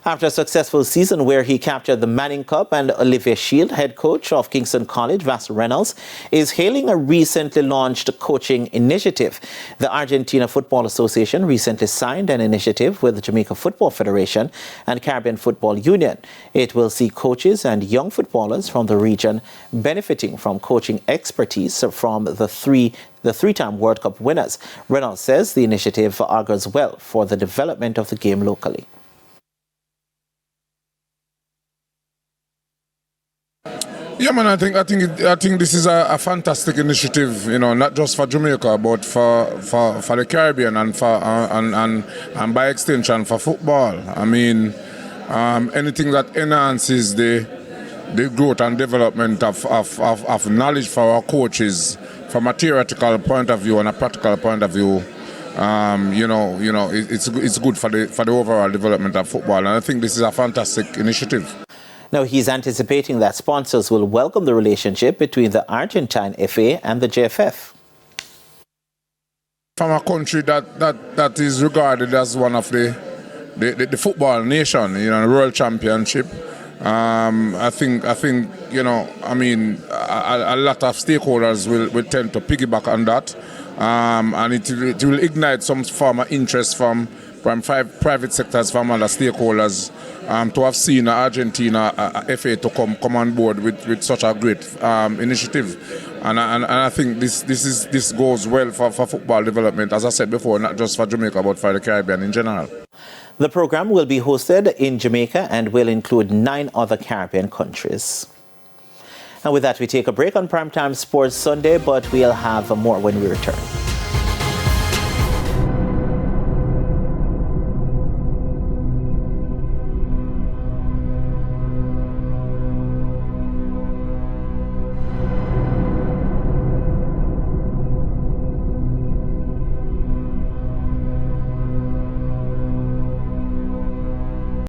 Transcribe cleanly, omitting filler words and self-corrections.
After a successful season where he captured the Manning Cup, and Olivier Shield, head coach of Kingston College, Vass Reynolds, is hailing a recently launched coaching initiative. The Argentina Football Association recently signed an initiative with the Jamaica Football Federation and Caribbean Football Union. It will see coaches and young footballers from the region benefiting from coaching expertise from the three-time World Cup winners. Reynolds says the initiative augurs well for the development of the game locally. Yeah, man, I think this is a fantastic initiative, you know, not just for Jamaica, but for the Caribbean and and by extension for football. I mean, anything that enhances the growth and development of knowledge for our coaches from a theoretical point of view and a practical point of view. It's good for the overall development of football, and I think this is a fantastic initiative. Now, he's anticipating that sponsors will welcome the relationship between the Argentine FA and the JFF. From a country that is regarded as one of the football nation, you know, the World Championship, I think you know, I mean, a lot of stakeholders will tend to piggyback on that, and it will ignite some form of interest from private sectors, from other stakeholders, to have seen Argentina FA to come on board with such a great initiative, and I think this goes well for football development, as I said before, not just for Jamaica but for the Caribbean in general. The program will be hosted in Jamaica and will include 9 other Caribbean countries. And with that, we take a break on Primetime Sports Sunday, but we'll have more when we return.